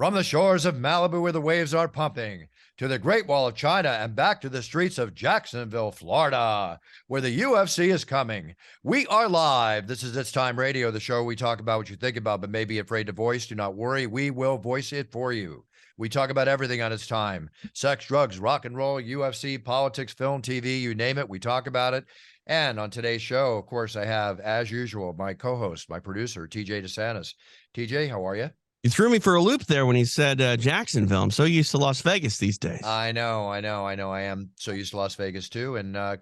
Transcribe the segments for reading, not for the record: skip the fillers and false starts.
From the shores of Malibu where the waves are pumping, to the Great Wall of China and back to the streets of Jacksonville, Florida, where the UFC is coming. We are live. This is It's Time Radio, the show we talk about what you think about but may be afraid to voice. Do not worry, we will voice it for you. We talk about everything on It's Time. Sex, drugs, rock and roll, UFC, politics, film, TV, you name it, we talk about it. And on today's show, of course, I have, as usual, my co-host, my producer, TJ DeSantis. TJ, how are you? You threw me for a loop there when he said Jacksonville. I'm so used to Las Vegas these days. I know. I am so used to Las Vegas too. And as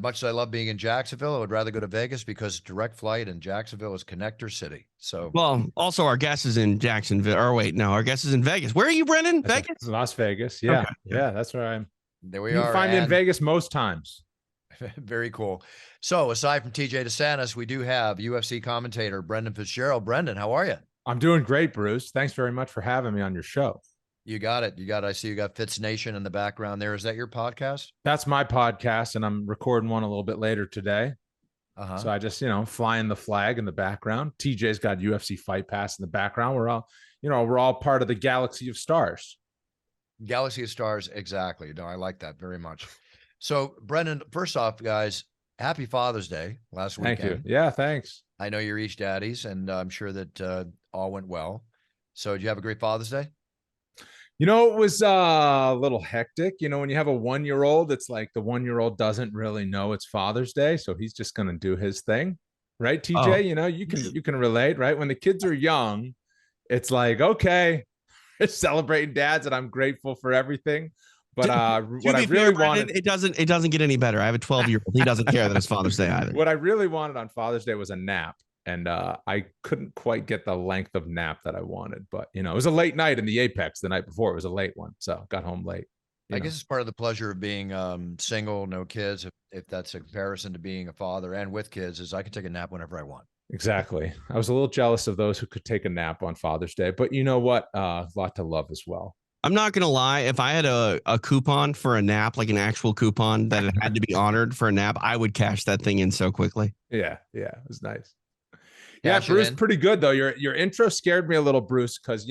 much as I love being in Jacksonville, I would rather go to Vegas because direct flight and Jacksonville is connector city. So, well, also our guest is in Jacksonville. Or wait, no, our guest is in Vegas. Where are you, Brendan? Vegas? Las Vegas. Yeah. Okay. Yeah, that's where I'm. There we you are. You find me in Vegas most times. Very cool. So aside from TJ DeSantis, we do have UFC commentator Brendan Fitzgerald. Brendan, how are you? I'm doing great, Bruce. Thanks very much for having me on your show. You got it. I see you got Fitz Nation in the background there. Is that your podcast? That's my podcast, and I'm recording one a little bit later today. So I just, flying the flag in the background. TJ's got UFC Fight Pass in the background. We're all part of the Galaxy of Stars. Galaxy of Stars, exactly. No, I like that very much. So, Brendan, first off, guys, happy Father's Day last weekend. Thank you. Yeah, thanks. I know you're each daddies, and I'm sure that all went well. So did you have a great Father's Day? It was a little hectic. When you have a 1-year-old, it's like the 1-year-old doesn't really know it's Father's Day, so he's just going to do his thing. Right, TJ? Oh. You can relate, right? When the kids are young, it's like, okay, it's celebrating dads, and I'm grateful for everything. But what I really wanted, it doesn't get any better. I have a 12-year-old. He doesn't care that it's Father's Day either. What I really wanted on Father's Day was a nap. And I couldn't quite get the length of nap that I wanted. But, it was a late night in the Apex the night before. It was a late one. So got home late. I guess it's part of the pleasure of being single, no kids. If that's a comparison to being a father and with kids, is I can take a nap whenever I want. Exactly. I was a little jealous of those who could take a nap on Father's Day. But you know what? A lot to love as well. I'm not going to lie. If I had a coupon for a nap, like an actual coupon that had to be honored for a nap, I would cash that thing in so quickly. Yeah. It was nice. Yeah, Bruce, pretty good, though. Your intro scared me a little, Bruce, because,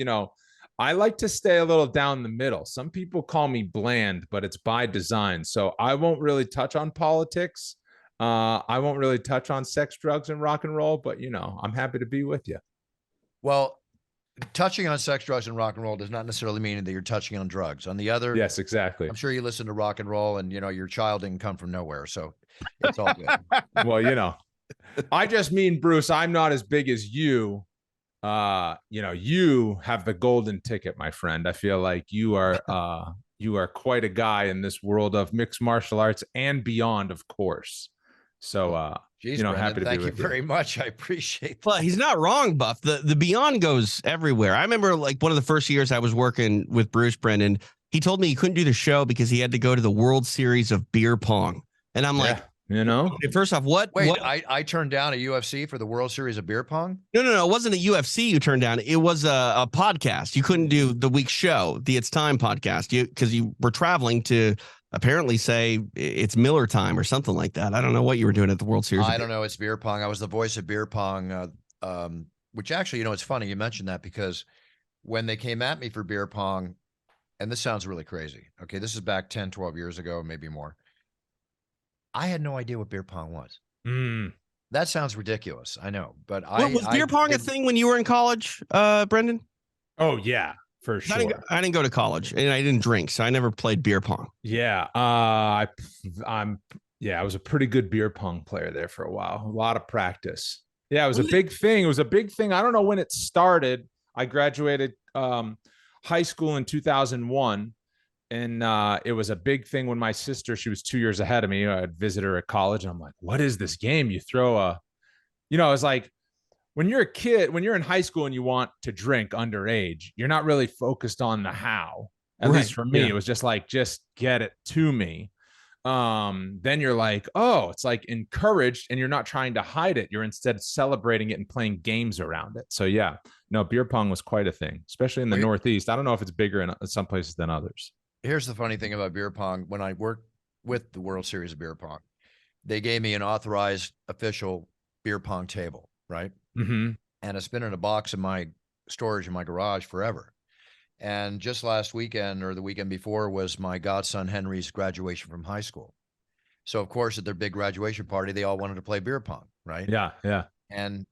I like to stay a little down the middle. Some people call me bland, but it's by design. So I won't really touch on politics. I won't really touch on sex, drugs, and rock and roll. But, I'm happy to be with you. Well, touching on sex, drugs, and rock and roll does not necessarily mean that you're touching on drugs. On the other, yes, exactly. I'm sure you listen to rock and roll, and your child didn't come from nowhere, so it's all good. Well, I just mean, Bruce, I'm not as big as you. You have the golden ticket, my friend. I feel like you are quite a guy in this world of mixed martial arts and beyond, of course. So, Jeez, Brendan, happy happy to thank be you with very much. I appreciate that. Well, he's not wrong, Buff. The beyond goes everywhere. I remember like one of the first years I was working with Bruce, Brendan, he told me he couldn't do the show because he had to go to the World Series of beer pong. And I'm like, first off, what? I turned down a UFC for the World Series of beer pong? No. It wasn't a UFC you turned down. It was a podcast. You couldn't do the week's show, the It's Time podcast, because you were traveling to apparently say it's Miller time or something like that. I don't know what you were doing at the World Series. I don't know. It's beer pong. I was the voice of beer pong, which actually, it's funny you mentioned that because when they came at me for beer pong, and this sounds really crazy. Okay, this is back 10, 12 years ago, maybe more. I had no idea what beer pong was. That sounds ridiculous. I know, but was beer pong a thing when you were in college, Brendan? Oh yeah, for sure. I didn't go to college and I didn't drink, so I never played beer pong. Yeah, I was a pretty good beer pong player there for a while. A lot of practice. Yeah, it was a big thing. I don't know when it started. I graduated high school in 2001. And it was a big thing when my sister, she was 2 years ahead of me. I'd visit her at college. And I'm like, what is this game? You throw it's like when you're a kid, when you're in high school and you want to drink underage, you're not really focused on the how. At least for me, it was just like, just get it to me. Then you're like, oh, it's like encouraged and you're not trying to hide it. You're instead celebrating it and playing games around it. So yeah, no, beer pong was quite a thing, especially in the Northeast. I don't know if it's bigger in some places than others. Here's the funny thing about beer pong. When I worked with the World Series of beer pong, they gave me an authorized official beer pong table, right? Mm-hmm. And it's been in a box in my storage in my garage forever. And just last weekend or the weekend before was my godson Henry's graduation from high school. So of course at their big graduation party, they all wanted to play beer pong, right? Yeah, yeah. And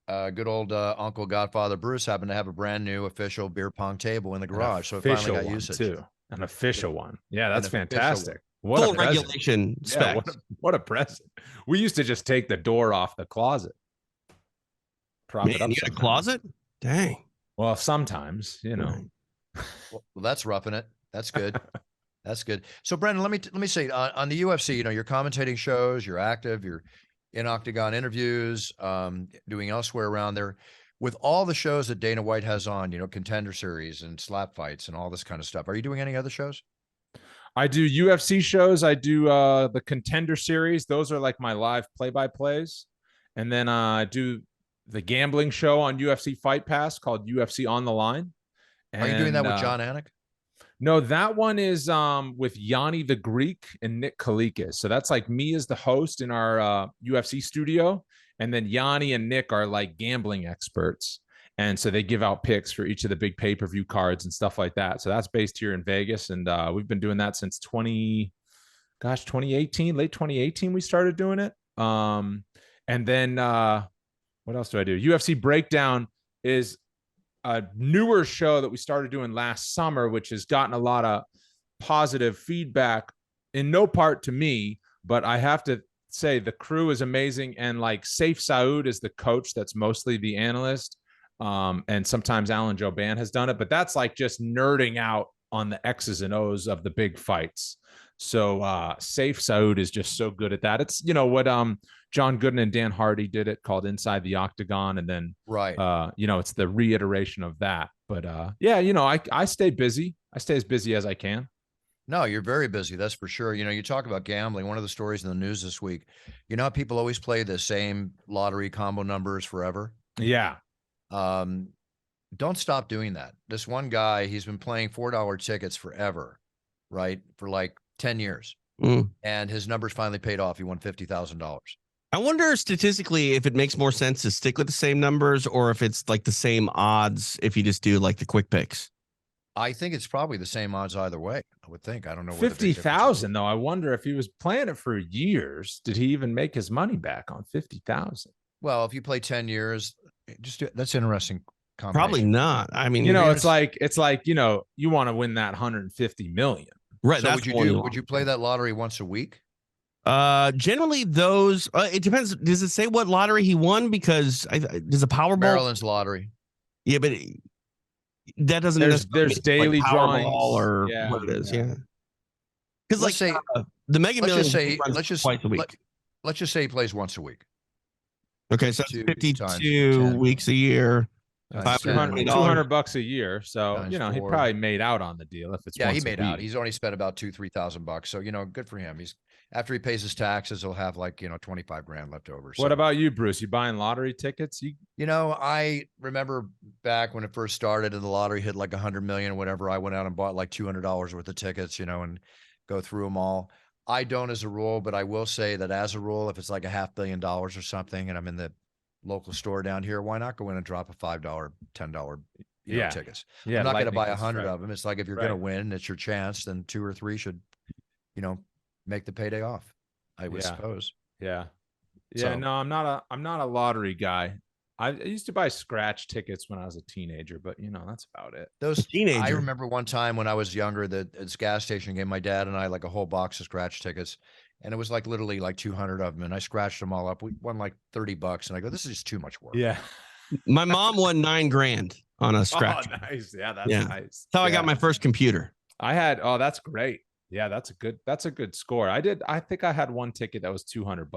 good old Uncle Godfather Bruce happened to have a brand new official beer pong table in the garage, so it finally got usage too. An official one. Yeah, that's An official fantastic. one. What Full a present. regulation Yeah, specs. what a present. We used to just take the door off the closet, prop Man, it up. you got a Sometimes. closet? Dang. Well, sometimes, you know. Right. Well, that's roughing it. That's good. That's good. So, Brendan, let me say on the UFC, you know, you're commentating shows, you're active, you're in octagon interviews, doing elsewhere around there. With all the shows that Dana White has on, you know, Contender Series and slap fights and all this kind of stuff, are you doing any other shows? I do UFC shows. I do the Contender Series. Those are like my live play-by-plays. And then I do the gambling show on UFC Fight Pass called UFC On the Line. And, Are you doing that with John Anik? No, that one is with Yanni the Greek and Nick Kalikis. So that's like me as the host in our UFC studio. And then Yanni and Nick are like gambling experts. And so they give out picks for each of the big pay-per-view cards and stuff like that. So that's based here in Vegas. And we've been doing that since 2018, late 2018, we started doing it. And then what else do I do? UFC Breakdown is a newer show that we started doing last summer, which has gotten a lot of positive feedback, in no part to me, but I have to say the crew is amazing. And like Saif Saud is the coach that's mostly the analyst. And sometimes Alan Joban has done it, but that's like just nerding out on the X's and O's of the big fights. So Saif Saud is just so good at that. It's, you know, what John Gooden and Dan Hardy did it, called Inside the Octagon. And then, right. you know, it's the reiteration of that. But yeah, you know, I stay busy. I stay as busy as I can. No, you're very busy. That's for sure. You know, you talk about gambling. One of the stories in the news this week, you know how people always play the same lottery combo numbers forever? Yeah. Don't stop doing that. This one guy, he's been playing $4 tickets forever, right? For like 10 years. And his numbers finally paid off. He won $50,000. I wonder statistically if it makes more sense to stick with the same numbers or if it's like the same odds if you just do like the quick picks. I think it's probably the same odds either way. I would think. I don't know. 50,000 though. I wonder if he was playing it for years, did he even make his money back on 50,000? Well, if you play 10 years, just do, that's interesting. Probably not. I mean, you know, it's like, you know, you want to win that 150 million. Right. So would you play that lottery once a week? Generally those, it depends. Does it say what lottery he won? Because there's a Powerball. Maryland's lottery. Yeah, but that doesn't. There's daily like drawings or what it is. Yeah. Because like say the Mega Millions. Let's just say he plays once a week. Okay, so 52 weeks a year. $200 a year. So, you know, he probably made out on the deal if it's he made out. He's only spent about $2,000-3,000. So, you know, good for him. He's after he pays his taxes, he'll have like, you know, 25 grand left over. So, what about you, Bruce? You buying lottery tickets? You know, I remember back when it first started and the lottery hit like 100 million or whatever, I went out and bought like $200 worth of tickets, you know, and go through them all. I don't as a rule, but I will say that as a rule, if it's like $500 million or something and I'm in the local store down here, why not go in and drop a $5, $10 tickets? I'm not going to buy 100 of them. It's like if you're going to win, it's your chance. Then 2 or 3 should, you know, make the payday off. I would suppose. Yeah. No, I'm not a lottery guy. I used to buy scratch tickets when I was a teenager, but you know, that's about it. Those teenagers. I remember one time when I was younger that at this gas station gave my dad and I like a whole box of scratch tickets. And it was like literally like 200 of them. And I scratched them all up. We won like $30. And I go, this is just too much work. Yeah. My mom won $9 grand on a scratch. Oh, nice. Yeah. That's nice. That's how I got my first computer. I had, that's great. Yeah. That's a good score. I think I had one ticket that was $200.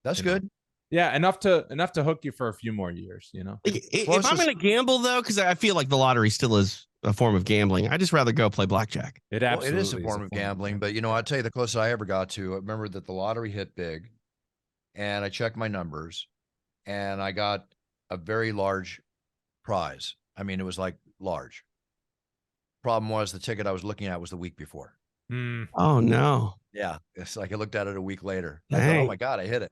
That's good. Yeah. Enough to hook you for a few more years, you know? If I'm going to gamble though, cause I feel like the lottery still is a form of gambling. I just rather go play blackjack. It absolutely is a form of gambling, but you know, I'll tell you the closest I ever got to, I remember that the lottery hit big and I checked my numbers and I got a very large prize. I mean, it was like large. Problem was the ticket I was looking at was the week before. Oh no. Yeah. It's like I looked at it a week later. I Dang. thought, oh my God, I hit it.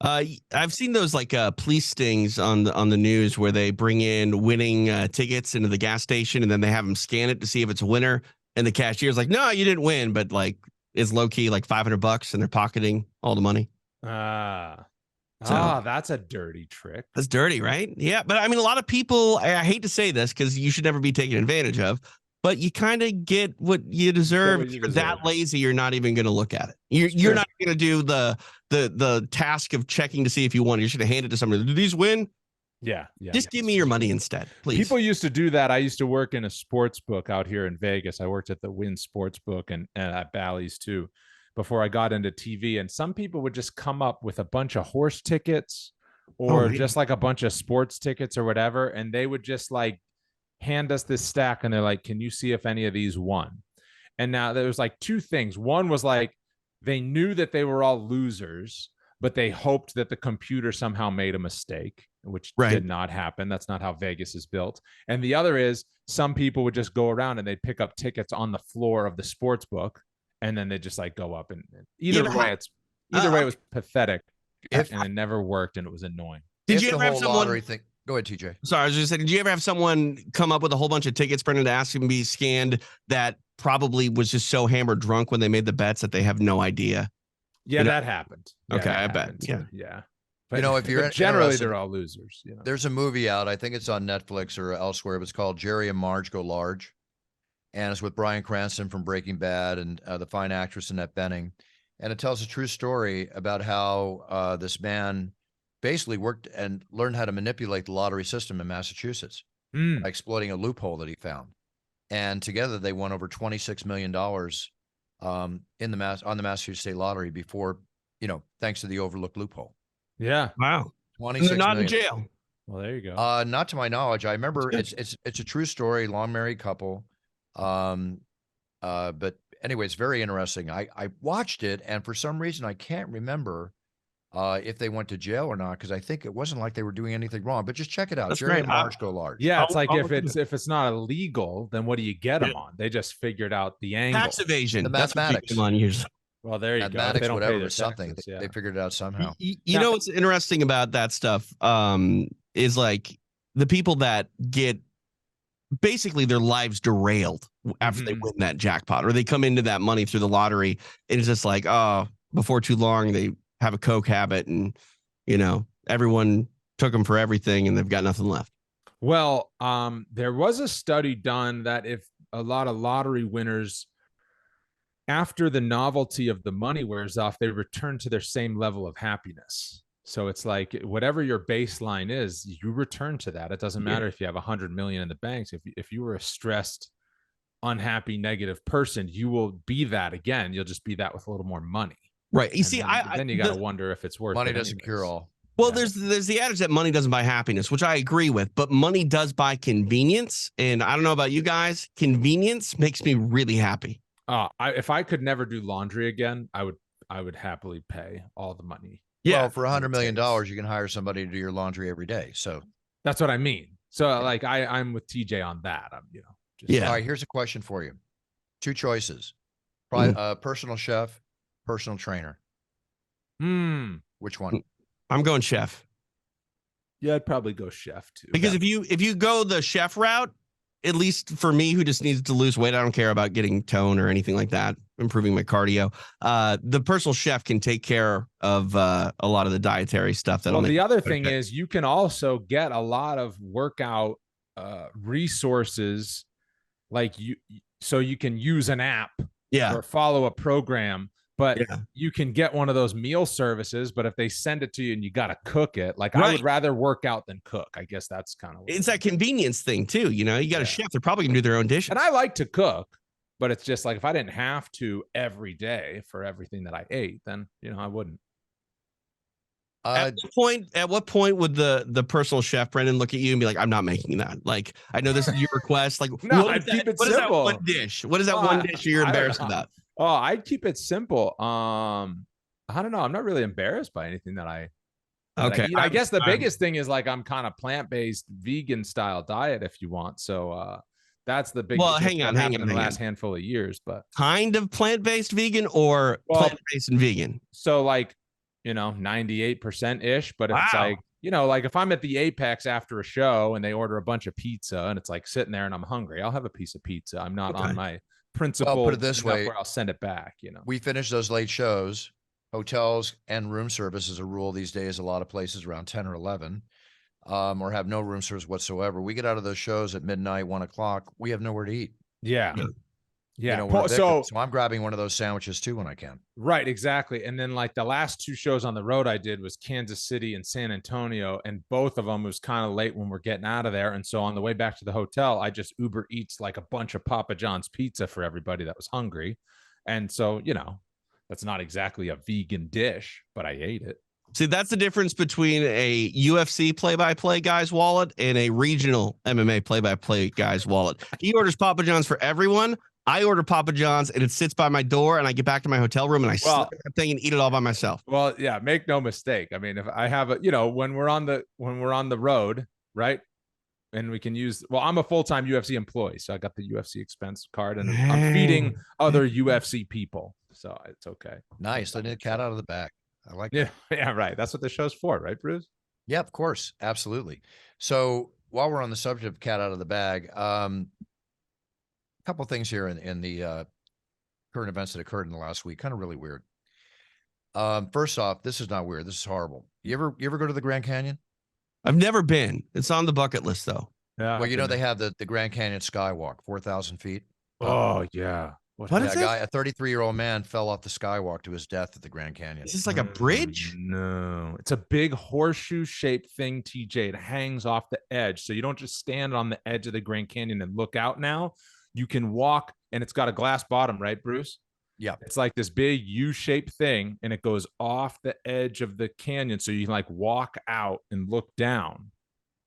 I've seen those like police stings on the news where they bring in winning tickets into the gas station and then they have them scan it to see if it's a winner. And the cashier's like, no, you didn't win, but like it's low key like $500 and they're pocketing all the money. That's a dirty trick. That's dirty, right? Yeah. But I mean, a lot of people, I hate to say this because you should never be taken advantage of, but you kind of get what you deserve. If you're that lazy, you're not even going to look at it. You're not going to do the task of checking to see if you won. You should have handed it to somebody. Did these win? Yeah. Just give me your money instead, please. People used to do that. I used to work in a sports book out here in Vegas. I worked at the Wynn Sports Book and at Bally's too, before I got into TV. And some people would just come up with a bunch of horse tickets or just like a bunch of sports tickets or whatever. And they would just like hand us this stack and they're like, can you see if any of these won? And now there was like two things. One was like, they knew that they were all losers, but they hoped that the computer somehow made a mistake, which did not happen. That's not how Vegas is built. And the other is some people would just go around and they'd pick up tickets on the floor of the sports book. And then they just like go up and either way it was pathetic and it never worked and it was annoying. Did you ever have someone Go ahead, TJ. Sorry, I was just saying, did you ever have someone come up with a whole bunch of tickets printed to ask them to be scanned that probably was just so hammered drunk when they made the bets that they have no idea? Yeah, that happened. Okay, I bet. Yeah. But, you know, if you're generally they're all losers. You know? There's a movie out, I think it's on Netflix or elsewhere. It's called Jerry and Marge Go Large. And it's with Bryan Cranston from Breaking Bad and the fine actress Annette Bening. And it tells a true story about how this man basically worked and learned how to manipulate the lottery system in Massachusetts by exploiting a loophole that he found. And together they won over $26 million on the Massachusetts State Lottery before, thanks to the overlooked loophole. Yeah. Wow. 26 not million. in jail. Well, there you go. Not to my knowledge. I remember it's a true story, long married couple. But anyway, it's very interesting. I watched it, and for some reason I can't remember if they went to jail or not, because I think it wasn't like they were doing anything wrong. But just check it out. That's Jerry great. and Marge Go Large. Yeah, it's like if it's not illegal, then what do you get them on? They just figured out the angle. Tax evasion. The mathematics. On years. Well, there you mathematics, go. whatever, or something. They figured it out somehow. You know what's interesting about that stuff is like the people that get basically their lives derailed after they win that jackpot, or they come into that money through the lottery and it's just like, before too long they have a coke habit and everyone took them for everything and they've got nothing left. Well, there was a study done that if a lot of lottery winners, after the novelty of the money wears off, they return to their same level of happiness. So it's like whatever your baseline is, you return to that. It doesn't matter if you have 100 million in the banks. If you were a stressed, unhappy, negative person, you will be that again. You'll just be that with a little more money. Right. You see, then you got to wonder if it's worth money it. Doesn't anyways. cure all. Well, there's the adage that money doesn't buy happiness, which I agree with, but money does buy convenience. And I don't know about you guys, convenience makes me really happy. If I could never do laundry again, I would happily pay all the money. Yeah, well, for $100 million, you can hire somebody to do your laundry every day. So that's what I mean. So like I'm with TJ on that. All right, here's a question for you. Two choices. Personal chef, personal trainer. Which one? I'm going chef. Yeah, I'd probably go chef too. Because if you go the chef route, at least for me who just needs to lose weight, I don't care about getting tone or anything like that, improving my cardio. The personal chef can take care of a lot of the dietary stuff. The other thing is you can also get a lot of workout resources, like so you can use an app or follow a program. But you can get one of those meal services, but if they send it to you and you got to cook it, like I would rather work out than cook. I guess that's kind of it's that convenience thing too. You got a chef, they're probably gonna do their own dishes. And I like to cook, but it's just like if I didn't have to every day for everything that I ate, then I wouldn't. At what point would the personal chef Brendan look at you and be like, I'm not making that? Like, I know this is your request. Like, no, I'd keep it simple. What is that one dish? What is that one dish you're embarrassed about? Oh, I'd keep it simple. I don't know. I'm not really embarrassed by anything that I eat. I guess the biggest thing is like I'm kind of plant-based, vegan style diet, if you want. So that's the big. Well, hang on. In the last handful of years, but kind of plant-based vegan or plant-based and vegan. So like 98% ish. But if it's Wow. like, like if I'm at the Apex after a show and they order a bunch of pizza and it's like sitting there and I'm hungry, I'll have a piece of pizza. I'm not on my Well, put it principle this enough way. where I'll send it back, We finish those late shows. Hotels and room service is a rule these days. A lot of places around 10 or 11, or have no room service whatsoever. We get out of those shows at midnight, 1 o'clock. We have nowhere to eat. Yeah. We're victims. So I'm grabbing one of those sandwiches too when I can. Right, exactly. And then like the last 2 shows on the road I did was Kansas City and San Antonio, and both of them was kind of late when we're getting out of there. And so on the way back to the hotel, I just Uber Eats like a bunch of Papa John's pizza for everybody that was hungry. And so, that's not exactly a vegan dish, but I ate it. See, that's the difference between a UFC play-by-play guy's wallet and a regional MMA play-by-play guy's wallet. He orders Papa John's for everyone. I order Papa John's and it sits by my door, and I get back to my hotel room and I slip that thing and eat it all by myself. Well, yeah, make no mistake. I mean, if I have when we're on the road, right? And we can use, I'm a full-time UFC employee, so I got the UFC expense card and I'm feeding other UFC people. So it's okay. Nice. Letting the cat out of the bag. I like that. Yeah, yeah, right. That's what the show's for, right, Bruce? Yeah, of course. Absolutely. So while we're on the subject of cat out of the bag, couple things here in the current events that occurred in the last week, kind of really weird. First off, this is not weird. This is horrible. You ever go to the Grand Canyon? I've never been. It's on the bucket list though. Yeah. Well, they have the Grand Canyon Skywalk, 4,000 feet. Oh yeah. What is it? A 33-year-old man fell off the skywalk to his death at the Grand Canyon. Is this like a bridge? No, it's a big horseshoe-shaped thing, TJ. It hangs off the edge, so you don't just stand on the edge of the Grand Canyon and look out. Now you can walk, and it's got a glass bottom, right, Bruce? Yeah. It's like this big U-shaped thing, and it goes off the edge of the canyon, so you can like walk out and look down.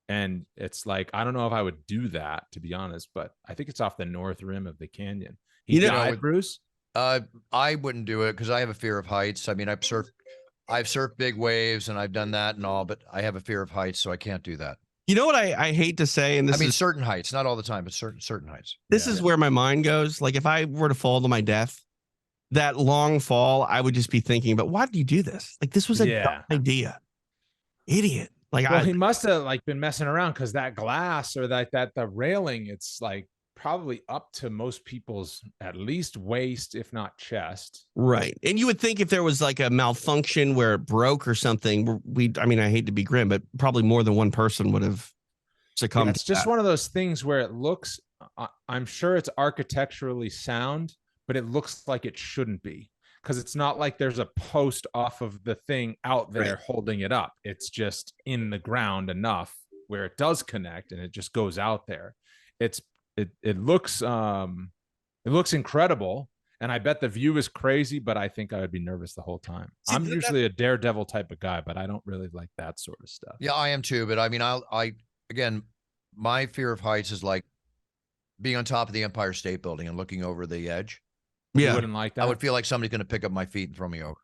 And it's like, I don't know if I would do that, to be honest, but I think it's off the north rim of the canyon. He died, Bruce? I wouldn't do it because I have a fear of heights. I mean, I've surfed big waves and I've done that and all, but I have a fear of heights, so I can't do that. You know what I hate to say, and this is certain heights, not all the time, but certain heights. This is where my mind goes. Like if I were to fall to my death, that long fall, I would just be thinking, but why did you do this? Like this was a dumb idea. Idiot. Like he must have like been messing around, because that glass or the railing, it's like probably up to most people's at least waist, if not chest. Right. And you would think if there was like a malfunction where it broke or something, I mean, I hate to be grim, but probably more than one person would have succumbed. It's just one of those things where it looks, I'm sure it's architecturally sound, but it looks like it shouldn't be, because it's not like there's a post off of the thing out there holding it up. It's just in the ground enough where it does connect and it just goes out there. It looks incredible, and I bet the view is crazy, but I think I would be nervous the whole time. I'm usually a daredevil type of guy, but I don't really like that sort of stuff. Yeah, I am too. But I mean, again, my fear of heights is like being on top of the Empire State Building and looking over the edge. Yeah, you wouldn't like that. I would feel like somebody's going to pick up my feet and throw me over.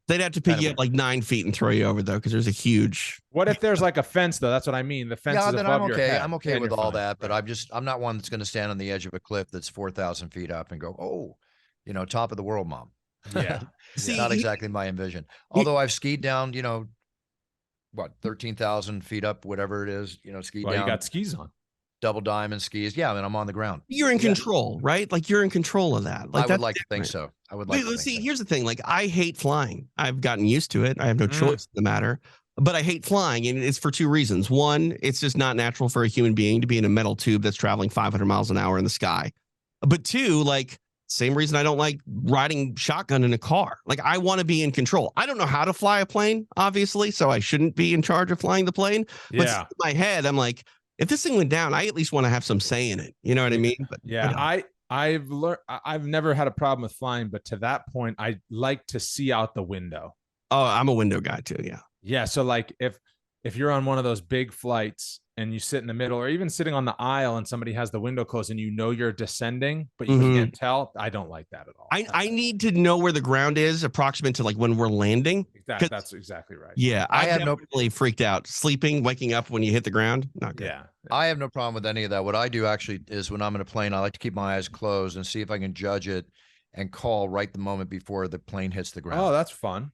They'd have to pick you up like 9 feet and throw you over though, because there's a huge. What if there's like a fence though? That's what I mean. The fence is above your head. I'm okay with all that, but I'm not one that's going to stand on the edge of a cliff that's 4,000 feet up and go, top of the world, mom. Yeah. See, not exactly my envision. Although I've skied down, 13,000 feet up, whatever it is, skied down. You got skis on. Double diamond skis. Yeah, I mean, I'm on the ground. You're in control, right? Like you're in control of that. Like I would like to think so. I would like to think so. Here's the thing. Like I hate flying. I've gotten used to it. I have no choice in the matter. But I hate flying, and it's for 2 reasons. One, it's just not natural for a human being to be in a metal tube that's traveling 500 miles an hour in the sky. But 2, like same reason I don't like riding shotgun in a car. Like I want to be in control. I don't know how to fly a plane, obviously, so I shouldn't be in charge of flying the plane. But in my head, I'm like, if this thing went down, I at least want to have some say in it. You know what I mean? But, I've learned. I've never had a problem with flying, but to that point, I like to see out the window. Oh, I'm a window guy too. Yeah. Yeah. So like if you're on one of those big flights and you sit in the middle, or even sitting on the aisle and somebody has the window closed and you're descending, but you can't tell, I don't like that at all. I need to know where the ground is approximate to like when we're landing. That's exactly right. Yeah. I have really freaked out. Sleeping, waking up when you hit the ground. Not good. Yeah. I have no problem with any of that. What I do actually is when I'm in a plane, I like to keep my eyes closed and see if I can judge it and call right the moment before the plane hits the ground. Oh, that's fun.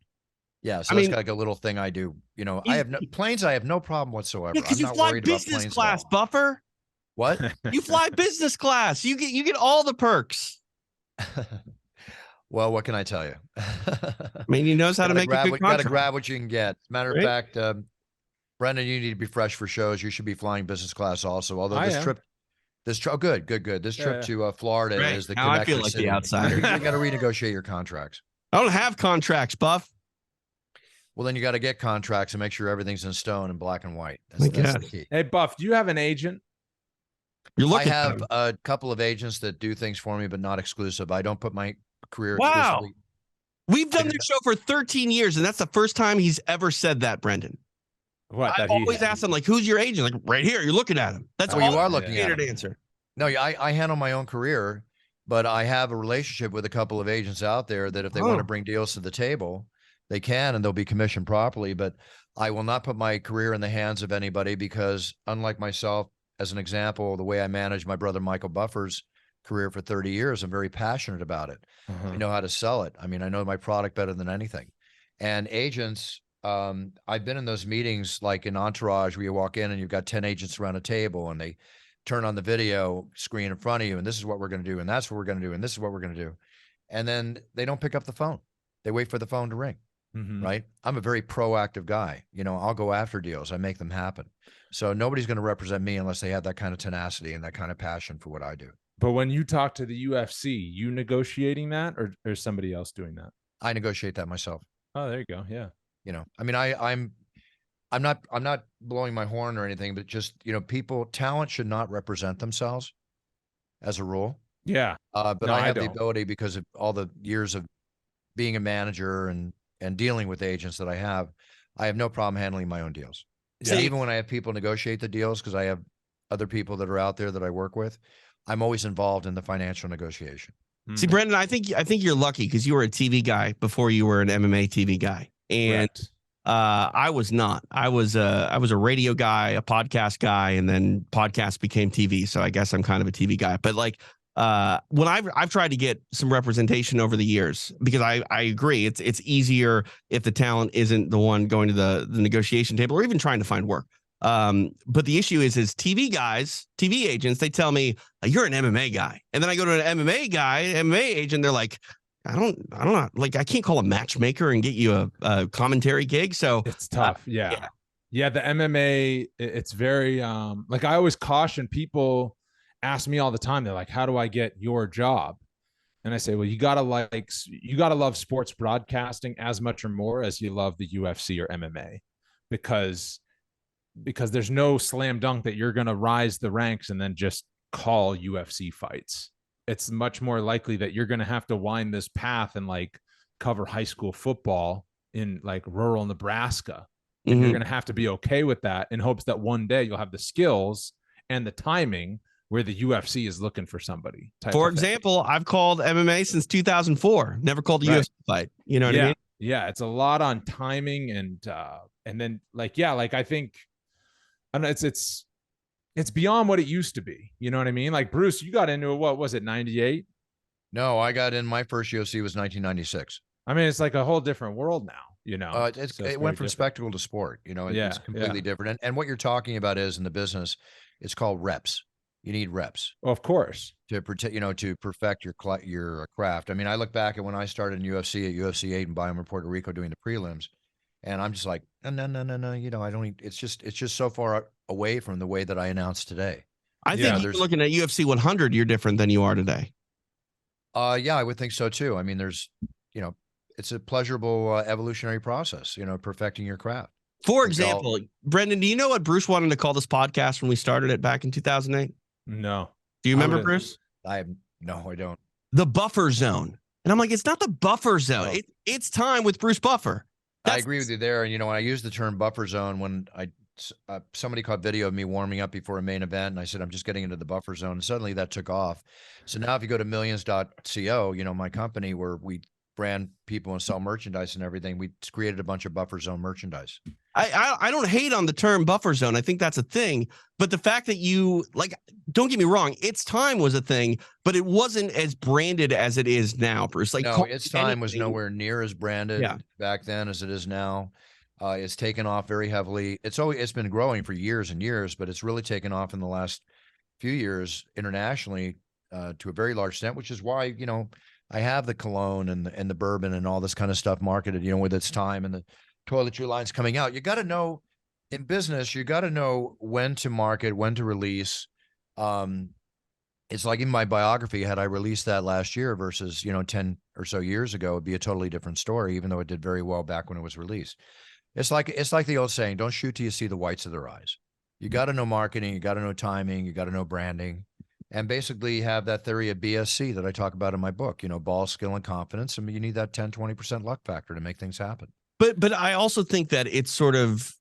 Yeah, so I that's mean, like a little thing I do. You know, I you- have no planes. I have no problem whatsoever. yeah, because I'm you not fly worried about business planes at class, all. Buffer. What? You fly business class. You get all the perks. Well, what can I tell you? I mean, he knows how to make a good You gotta contract. grab what you can get. Matter of Right? fact, Brendan, you need to be fresh for shows. You should be flying business class also. Although I am. oh, good, good, good. This trip Yeah. to Florida Right. is the Now I feel connecting like the city. outsider. You got to renegotiate your contracts. I don't have contracts, Buff. Well, then you got to get contracts and make sure everything's in stone and black and white. My That's the God. key. Hey, Buff, do you have an agent? You're I looking at have him. a couple of agents that do things for me, but not exclusive. I don't put my career Wow. exclusively. We've done this show for 13 years, and that's the first time he's ever said that, Brendan. What? I always ask him, like, who's your agent? Like, right here, you're looking at him. That's Oh, all you are the looking at standard him. answer. No, I handle my own career, but I have a relationship with a couple of agents out there that if they want to bring deals to the table, they can, and they'll be commissioned properly. But I will not put my career in the hands of anybody because, unlike myself, as an example, the way I managed my brother Michael Buffer's career for 30 years, I'm very passionate about it. I know how to sell it. I mean, I know my product better than anything. And agents, I've been in those meetings like in Entourage where you walk in and you've got 10 agents around a table and they turn on the video screen in front of you, and this is what we're going to do, and that's what we're going to do, and this is what we're going to do. And then they don't pick up the phone. They wait for the phone to ring, right? I'm a very proactive guy. You know, I'll go after deals. I make them happen. So nobody's going to represent me unless they have that kind of tenacity and that kind of passion for what I do. But when you talk to the UFC, you negotiating that, or somebody else doing that? I negotiate that myself. Oh, there you go. Yeah. You know, I mean, I'm not blowing my horn or anything, but just, you know, talent should not represent themselves as a rule. Yeah. But No, I I have the don't. ability because of all the years of being a manager and dealing with agents that I have no problem handling my own deals. Yeah. And even when I have people negotiate the deals, because I have other people that are out there that I work with, I'm always involved in the financial negotiation. See, Brendan, I think you're lucky because you were a TV guy before you were an MMA TV guy, and I was not. I was a radio guy, a podcast guy, and then podcast became TV. So I guess I'm kind of a TV guy. But like when I've tried to get some representation over the years because I agree it's easier if the talent isn't the one going to the negotiation table or even trying to find work. But the issue is TV guys, TV agents, they tell me you're an MMA guy. And then I go to an MMA agent. They're like, I don't know. Like I can't call a matchmaker and get you a commentary gig. So it's tough. Yeah. The MMA, it's very, like I always caution people ask me all the time. They're like, how do I get your job? And I say, well, you gotta love sports broadcasting as much or more as you love the UFC or MMA because there's no slam dunk that you're going to rise the ranks and then just call UFC fights. It's much more likely that you're going to have to wind this path and like cover high school football in like rural Nebraska. And you're going to have to be okay with that in hopes that one day you'll have the skills and the timing where the UFC is looking for somebody. For example, I've called MMA since 2004. Never called a UFC fight. You know what I mean? Yeah. It's a lot on timing and then like, I think, I don't know, it's beyond what it used to be. You know what I mean? Like Bruce, you got into it, what was it, 98? No, I got in my first UFC was 1996. I mean, it's like a whole different world now, you know. It went from spectacle to sport, you know, it's completely different. And what you're talking about is in the business, it's called reps. You need reps. Well, of course. To protect, you know, to perfect your craft. I mean, I look back at when I started in UFC at UFC 8 in Bayamon, Puerto Rico doing the prelims. And I'm just like, no. You know, I don't. It's just so far away from the way that I announced today. I think you're looking at UFC 100. You're different than you are today. Yeah, I would think so too. I mean, there's, you know, it's a pleasurable evolutionary process. You know, perfecting your craft. For example, Brendan, do you know what Bruce wanted to call this podcast when we started it back in 2008? No. Do you remember, Bruce? I don't. The Buffer Zone. And I'm like, it's not the Buffer Zone. No. It's time with Bruce Buffer. I agree with you there. And, you know, when I used the term buffer zone, when somebody caught video of me warming up before a main event, and I said, I'm just getting into the buffer zone. And suddenly that took off. So now if you go to millions.co, you know, my company where we brand people and sell merchandise and everything, we created a bunch of buffer zone merchandise. I don't hate on the term buffer zone. I think that's a thing, but the fact that you like, don't get me wrong, It's Time was a thing, but it wasn't as branded as it is now, Bruce. Like, no, It's Time was anything. nowhere near as branded back then as it is now. It's taken off very heavily. It's been growing for years and years, but it's really taken off in the last few years internationally to a very large extent, which is why, you know, I have the cologne and the bourbon and all this kind of stuff marketed, you know, with It's Time and the toiletry lines coming out. You got to know in business, you got to know when to market, when to release. It's like in my biography, had I released that last year versus, you know, 10 or so years ago, it'd be a totally different story, even though it did very well back when it was released. It's like the old saying, don't shoot till you see the whites of their eyes. You got to know marketing, you got to know timing, you got to know branding, and basically have that theory of BSC that I talk about in my book, you know, ball, skill, and confidence. I mean, you need that 10, 20% luck factor to make things happen. But I also think that it sort of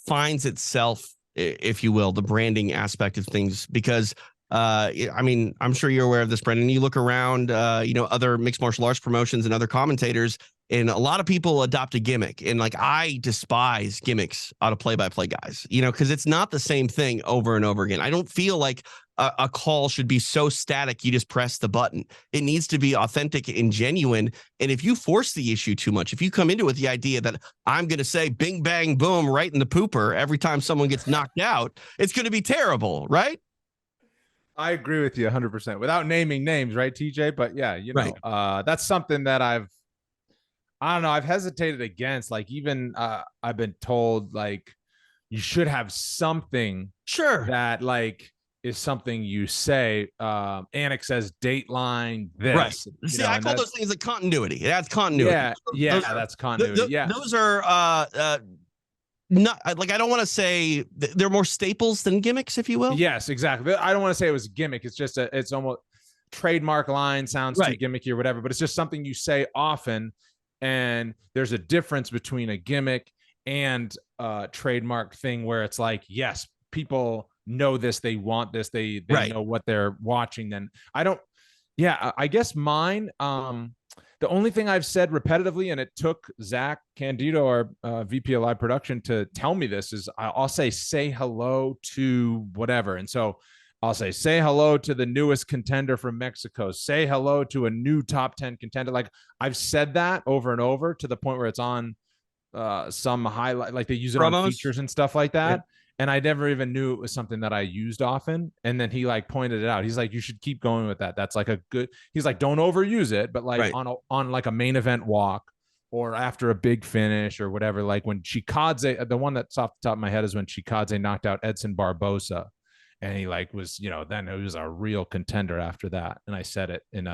finds itself, if you will, the branding aspect of things, because I mean, I'm sure you're aware of this, Brendan. You look around, you know, other mixed martial arts promotions and other commentators, and a lot of people adopt a gimmick. And like, I despise gimmicks out of play-by-play guys, you know, because it's not the same thing over and over again. I don't feel like a call should be so static you just press the button. It needs to be authentic and genuine. And if you force the issue too much, if you come into it with the idea that I'm going to say bing, bang, boom, right in the pooper every time someone gets knocked out, it's going to be terrible, right? I agree with you 100% without naming names, right, TJ? But yeah, you know, that's something that I don't know, I've hesitated against. Like, even I've been told, like, you should have something that like is something you say. Annex says Dateline this. Right. See, I call those things like continuity. It adds continuity. Yeah, that's continuity. Those are not like, I don't want to say they're more staples than gimmicks, if you will. Yes, exactly. I don't want to say it was a gimmick. It's just it's almost trademark line, sounds too gimmicky or whatever, but it's just something you say often. And there's a difference between a gimmick and a trademark thing where it's like, yes, people know this, they want this, they know what they're watching. Then I guess mine, the only thing I've said repetitively, and it took Zach Candido, our VP of Live Production, to tell me this, is I'll say hello to whatever. And so I'll say hello to the newest contender from Mexico. Say hello to a new top 10 contender. Like, I've said that over and over to the point where it's on some highlight, like they use it on features and stuff like that. Yeah. And I never even knew it was something that I used often. And then he like pointed it out. He's like, you should keep going with that. That's like a good, he's like, don't overuse it, but like on like a main event walk or after a big finish or whatever. Like when Chikadze, the one that's off the top of my head is when Chikadze knocked out Edson Barbosa. And he like was, you know, then it was a real contender after that. And I said it in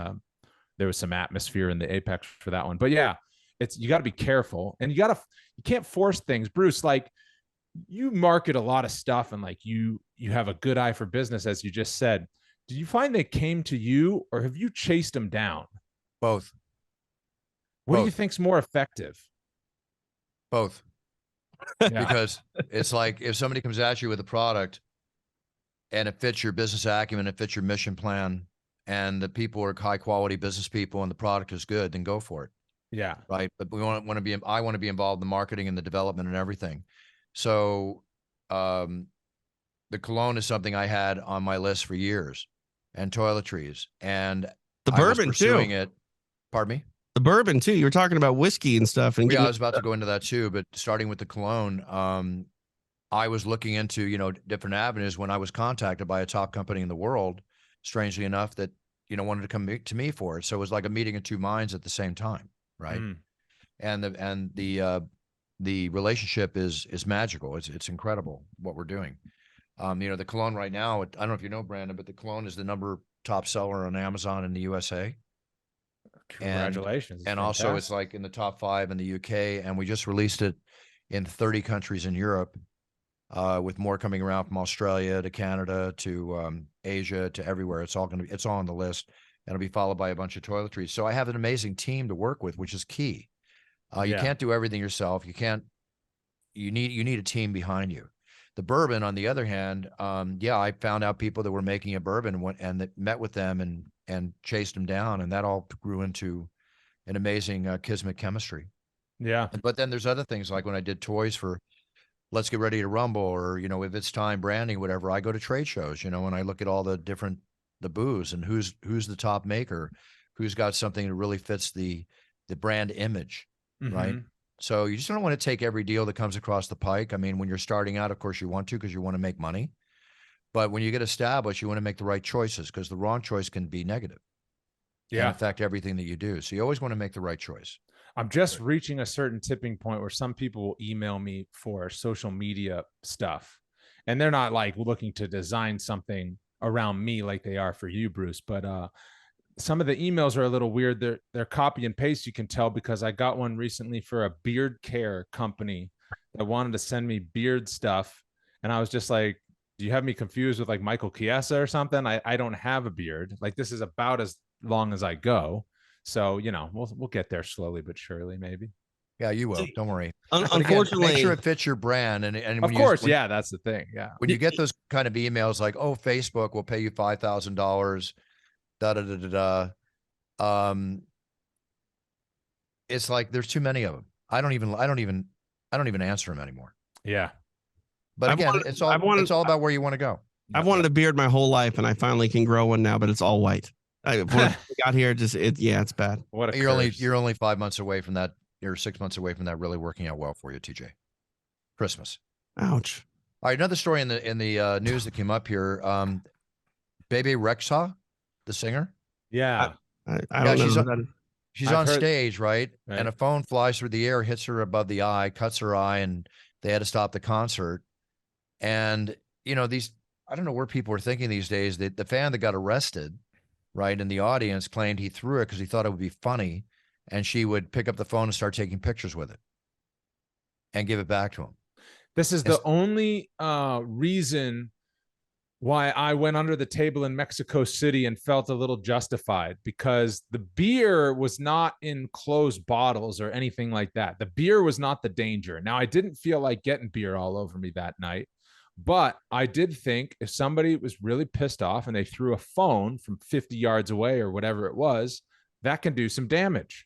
there was some atmosphere in the Apex for that one. But yeah, you got to be careful, and you can't force things. Bruce, like, you market a lot of stuff, and like you have a good eye for business, as you just said. Did you find they came to you, or have you chased them down? Both. What do you think's more effective? Both. Because it's like, if somebody comes at you with a product and it fits your business acumen, it fits your mission plan, and the people are high quality business people and the product is good, then go for it. Yeah. Right. But I want to be involved in the marketing and the development and everything. So the cologne is something I had on my list for years, and toiletries, and the bourbon too. Pardon me? The bourbon too. You were talking about whiskey and stuff. And yeah, I was about to go into that too, but starting with the cologne, I was looking into, you know, different avenues when I was contacted by a top company in the world, strangely enough, that, you know, wanted to come to me for it. So it was like a meeting of two minds at the same time. Right. And the relationship is magical. It's incredible what we're doing. You know, the cologne right now, I don't know if you know, Brandon, but the cologne is the top seller on Amazon in the USA. Congratulations. And also it's like in the top 5 in the UK, and we just released it in 30 countries in Europe, with more coming around from Australia to Canada to Asia to everywhere. It's all on the list. And it'll be followed by a bunch of toiletries. So I have an amazing team to work with, which is key. You can't do everything yourself. You need a team behind you. The bourbon, on the other hand, I found out people that were making a bourbon and that met with them and chased them down. And that all grew into an amazing kismet chemistry. Yeah. But then there's other things like when I did toys for Let's Get Ready to Rumble, or, you know, if it's time branding, whatever, I go to trade shows, you know, and I look at all the booths and who's the top maker, who's got something that really fits the brand image, right? So you just don't want to take every deal that comes across the pike. I mean, when you're starting out, of course you want to, because you want to make money. But when you get established, you want to make the right choices, because the wrong choice can be negative. Yeah. And affect everything that you do. So you always want to make the right choice. I'm just reaching a certain tipping point where some people will email me for social media stuff, and they're not like looking to design something around me like they are for you, Bruce. But some of the emails are a little weird. They're copy and paste, you can tell, because I got one recently for a beard care company that wanted to send me beard stuff. And I was just like, do you have me confused with like Michael Chiesa or something? I don't have a beard. Like, this is about as long as I go. So, you know, we'll get there slowly but surely, maybe. Yeah, you will. Don't worry. Unfortunately, make sure it fits your brand. And of course, yeah, that's the thing. Yeah. When you get those kind of emails like, oh, Facebook will pay you $5,000, da da da da da. It's like there's too many of them. I don't even answer them anymore. Yeah. But again, it's all about where you want to go. I've wanted a beard my whole life, and I finally can grow one now, but it's all white. When I got here, it's bad. You're only 5 months away from that. You're 6 months away from that really working out well for you, TJ. Christmas. Ouch. All right, another story in the news that came up here. Bebe Rexha, the singer. Yeah. I don't know. She's on stage, right? And a phone flies through the air, hits her above the eye, cuts her eye, and they had to stop the concert. And, you know, I don't know where people are thinking these days that the fan that got arrested, right, in the audience claimed he threw it because he thought it would be funny, and she would pick up the phone and start taking pictures with it and give it back to him. This is the only reason why I went under the table in Mexico City and felt a little justified, because the beer was not in closed bottles or anything like that. The beer was not the danger. Now, I didn't feel like getting beer all over me that night, but I did think if somebody was really pissed off and they threw a phone from 50 yards away or whatever it was, that can do some damage.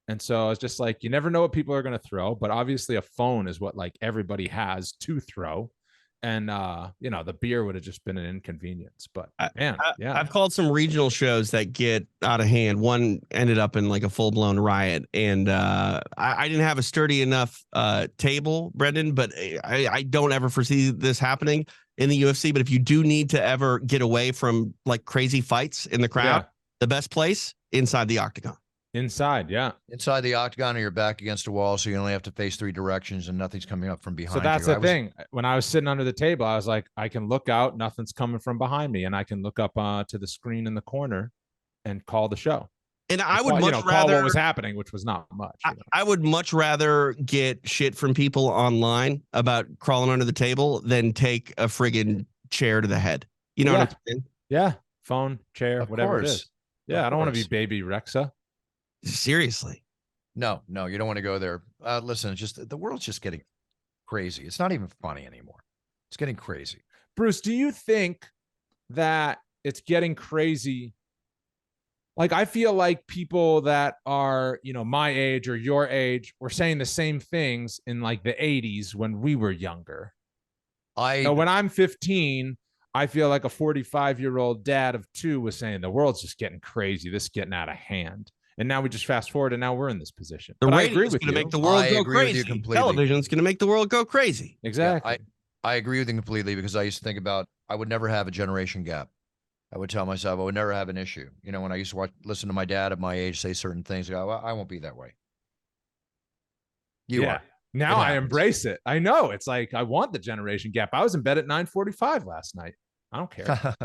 And so I was just like, you never know what people are going to throw, but obviously a phone is what like everybody has to throw. And, you know, the beer would have just been an inconvenience, but man, yeah. I've called some regional shows that get out of hand. One ended up in like a full blown riot, and I didn't have a sturdy enough table, Brendan, but I don't ever foresee this happening in the UFC. But if you do need to ever get away from like crazy fights in the crowd, the best place inside the octagon. Inside, yeah. Inside the octagon, or you're back against a wall, so you only have to face three directions and nothing's coming up from behind you. So that's the thing. When I was sitting under the table, I was like, I can look out, nothing's coming from behind me, and I can look up to the screen in the corner and call the show. And I would much rather call what was happening, which was not much. I would much rather get shit from people online about crawling under the table than take a friggin' chair to the head. You know what I'm saying? Yeah. Phone, chair, whatever it is. Yeah, I don't want to be Baby Rexa. Seriously. No, you don't want to go there. Listen, it's just the world's just getting crazy. It's not even funny anymore. It's getting crazy. Bruce, do you think that it's getting crazy? Like, I feel like people that are, you know, my age or your age were saying the same things in like the 80s when we were younger. When I'm 15, I feel like a 45-year-old dad of 2 was saying the world's just getting crazy. This is getting out of hand. And now we just fast forward, and now we're in this position. The radio is going to make the world go crazy. Television is going to make the world go crazy. Exactly. Yeah, I agree with you completely, because I used to think about, I would never have a generation gap. I would tell myself I would never have an issue. You know, when I used to listen to my dad at my age say certain things, I go, well, I won't be that way. You are. Now I embrace it. I know. It's like, I want the generation gap. I was in bed at 9:45 last night. I don't care.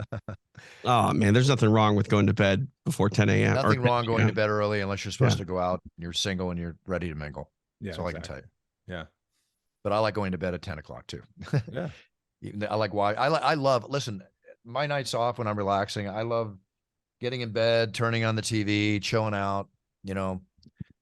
Oh, man, there's nothing wrong with going to bed before 10 a.m. Nothing wrong going to bed early unless you're supposed to go out and you're single and you're ready to mingle. Yeah, that's all I can tell you. Yeah. But I like going to bed at 10 o'clock too. Yeah. I like why I love, listen, my nights off when I'm relaxing, I love getting in bed, turning on the TV, chilling out, you know,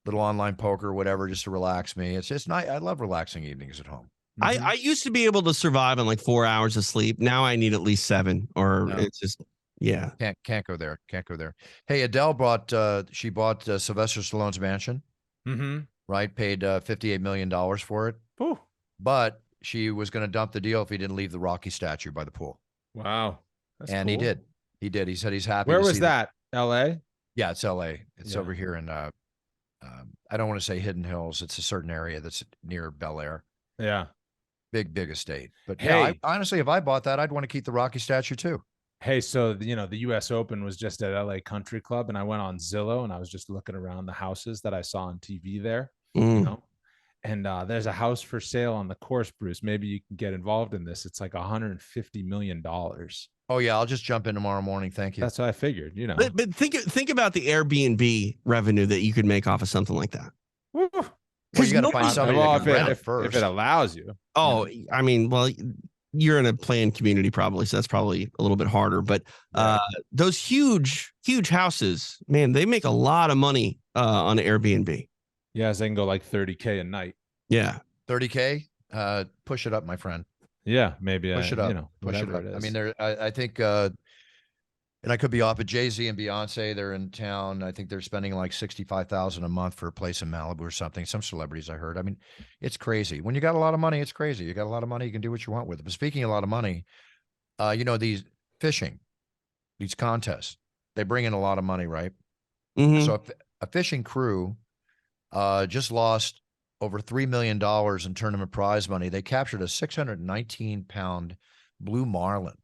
little online poker, whatever, just to relax me. It's just nice. I love relaxing evenings at home. I used to be able to survive on like 4 hours of sleep. Now I need at least 7, or it's just, Yeah. Can't go there. Can't go there. Hey, Adele bought Sylvester Stallone's mansion, right? Paid $58 million for it. Ooh. But she was going to dump the deal if he didn't leave the Rocky statue by the pool. Wow. That's and cool. he did. He did. He said he's happy. Where to was see that? LA? Yeah, it's LA. It's Yeah. over here in I don't want to say Hidden Hills. It's a certain area that's near Bel Air. Yeah. Big estate. But Hey. yeah, honestly, if I bought that, I'd want to keep the Rocky statue too. Hey, so the US Open was just at LA Country Club, and I went on Zillow and I was just looking around the houses that I saw on TV there, you know. And there's a house for sale on the course, Bruce. Maybe you can get involved in this. It's like $150 million. Oh yeah, I'll just jump in tomorrow morning. Thank you. That's what I figured, you know. But think about the Airbnb revenue that you could make off of something like that. Well, you got to find somebody that can rent it first. If it allows you. Oh, I mean, well, you're in a planned community probably, so that's probably a little bit harder. But those huge houses, man, they make a lot of money on Airbnb. Yes, they can go like 30K a night. Yeah. 30K? Push it up, my friend. Yeah, maybe. Push it up. You know, push it up. it is. I mean, I think, and I could be off, but Jay-Z and Beyonce, they're in town. I think they're spending like $65,000 a month for a place in Malibu or something. Some celebrities I heard. I mean, it's crazy. When you got a lot of money, it's crazy. You got a lot of money, you can do what you want with it. But speaking of a lot of money, you know, these fishing, these contests, they bring in a lot of money, right? So if a fishing crew just lost over $3 million in tournament prize money. They captured a 619-pound blue marlin,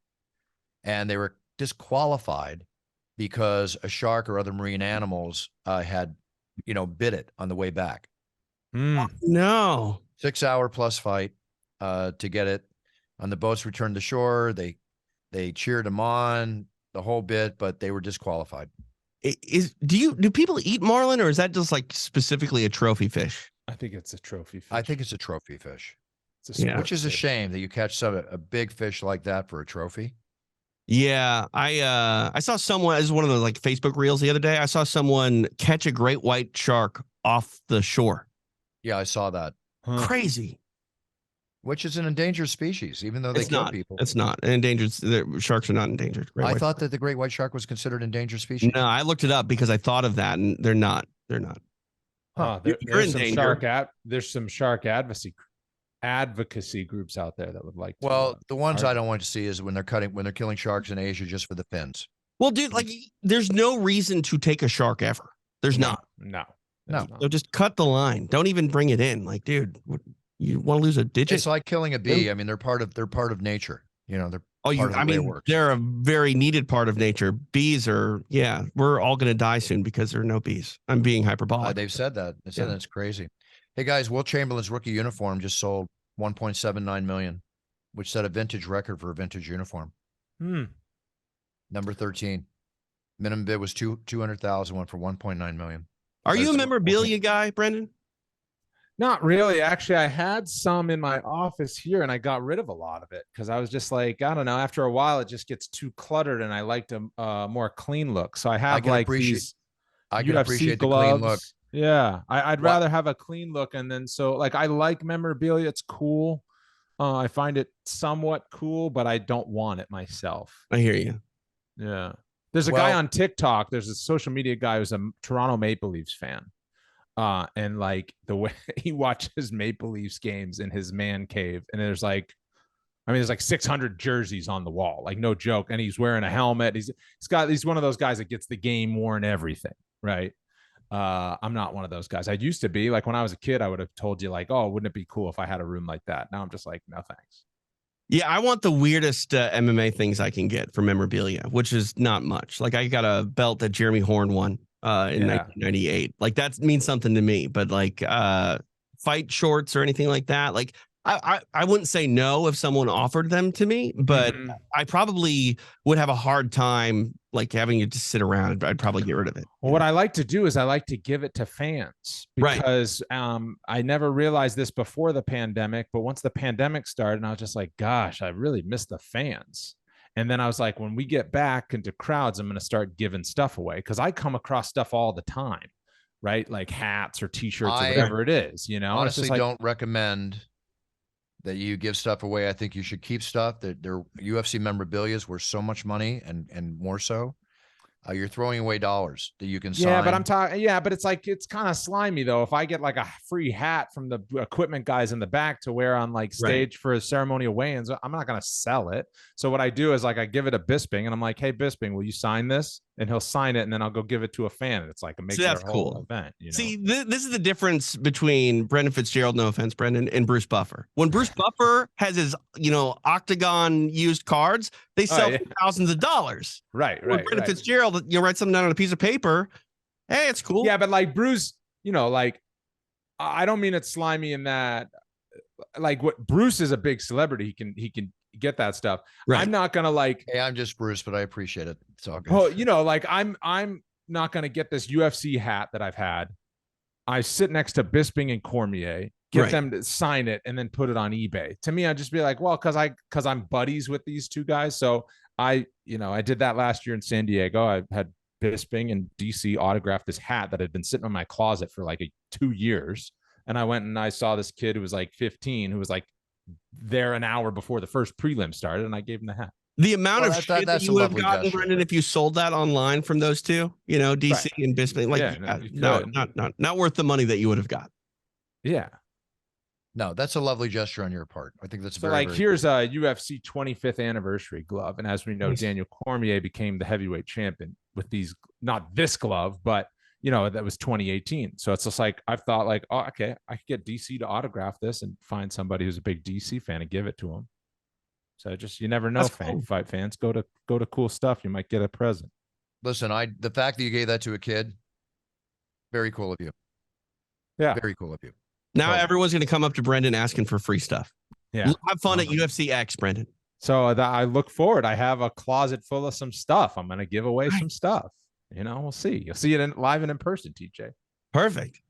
and they were disqualified because a shark or other marine animals had, bit it on the way back. No. 6-hour plus fight to get it. On the boats returned to shore, they cheered them on the whole bit, but they were disqualified. Do people eat marlin, or is that just like specifically a trophy fish? I think it's a trophy fish. I think it's a trophy fish. Which is a shame that you catch a big fish like that for a trophy. Yeah, I saw someone, as one of the like Facebook reels the other day, I saw someone catch a great white shark off the shore. Yeah, I saw that. Crazy. Which is an endangered species, even though they kill people. It's not endangered. Sharks are not endangered. I thought that the great white shark was considered endangered species. No, I looked it up because I thought of that, and they're not. They're not. There's some shark advocacy groups out there that would like to. Well, the ones I don't want to see is when they're killing sharks in Asia just for the fins. Well, dude, like there's no reason to take a shark ever. There's not. No. So just cut the line. Don't even bring it in. Like, dude, you want to lose a digit? It's like killing a bee. I mean, they're part of nature. They're they're a very needed part of nature. Bees are, we're all going to die soon because there are no bees. I'm being hyperbolic. They've said that. They said that's crazy. Hey guys, Will Chamberlain's rookie uniform just sold $1.79 million, which set a vintage record for a vintage uniform. Number 13. Minimum bid was 200,000, went for 1.9 million. Are you a memorabilia guy, Brendan? Not really. Actually, I had some in my office here, and I got rid of a lot of it because I was just like, I don't know. After a while, it just gets too cluttered, and I liked a more clean look. So I have these UFC gloves. The clean look. Yeah, I'd rather have a clean look, and then I like memorabilia. It's cool. I find it somewhat cool, but I don't want it myself. I hear you. Yeah. There's a guy on TikTok. There's a social media guy who's a Toronto Maple Leafs fan. And like the way he watches Maple Leafs games in his man cave, and there's like 600 jerseys on the wall, like no joke. And he's wearing a helmet. He's one of those guys that gets the game worn everything, right? I'm not one of those guys. I used to be. Like when I was a kid, I would have told you like, oh, wouldn't it be cool if I had a room like that? Now I'm just like, no thanks. Yeah, I want the weirdest MMA things I can get for memorabilia, which is not much. Like I got a belt that Jeremy Horn won in 1998. Like that means something to me. But like fight shorts or anything like that, like I wouldn't say no if someone offered them to me, but I probably would have a hard time like having it just sit around. I'd probably get rid of it. Well, what I like to do is I like to give it to fans because I never realized this before the pandemic, but once the pandemic started, I was just like, gosh, I really miss the fans. And then I was like, when we get back into crowds, I'm going to start giving stuff away because I come across stuff all the time, right? Like hats or T-shirts or whatever it is, Honestly, don't recommend that you give stuff away. I think you should keep stuff. That their UFC memorabilia is worth so much money, and more so. You're throwing away dollars that you can sign. Yeah, but I'm talking. Yeah, but it's like it's kind of slimy though. If I get like a free hat from the equipment guys in the back to wear on like stage for a ceremonial weigh-ins, I'm not gonna sell it. So what I do is like I give it to Bisping, and I'm like, "Hey, Bisping, will you sign this?" And he'll sign it, and then I'll go give it to a fan. And it's like it makes that's their whole cool. event. You know? See, this is the difference between Brendan Fitzgerald, no offense, Brendan, and Bruce Buffer. When Bruce Buffer has his, octagon used cards, they sell for thousands of dollars. Right. When Brendan Fitzgerald, you write something down on a piece of paper. Hey, it's cool. Yeah, but like Bruce, like I don't mean it's slimy in that. Like what Bruce is a big celebrity. He can get that stuff. Right. I'm not gonna like. Hey, I'm just Bruce, but I appreciate it. It's all good. Oh, like I'm not gonna get this UFC hat that I've had. I sit next to Bisping and Cormier, get them to sign it, and then put it on eBay. To me, I'd just be like, well, because I'm buddies with these two guys. So I did that last year in San Diego. I had Bisping and DC autographed this hat that had been sitting in my closet for like 2 years. And I went and I saw this kid who was like 15, who was like there an hour before the first prelim started, and I gave him the hat. The amount of shit that you would have gotten, gesture. Brendan, if you sold that online from those two, DC and Bisping, not worth the money that you would have got. Yeah. No, that's a lovely gesture on your part. I think that's so very, here's a UFC 25th anniversary glove. And as we know, Daniel Cormier became the heavyweight champion with these, not this glove, but that was 2018. So it's just like, I've thought like, oh, okay, I could get DC to autograph this and find somebody who's a big DC fan and give it to him. So you never know, fight fans. Go to cool stuff. You might get a present. Listen, the fact that you gave that to a kid, very cool of you. Yeah. Very cool of you. Now everyone's going to come up to Brendan asking for free stuff. Yeah. Have fun at UFC X, Brendan. So I look forward. I have a closet full of some stuff. I'm going to give away some stuff. We'll see. You'll see it live and in person, TJ. Perfect.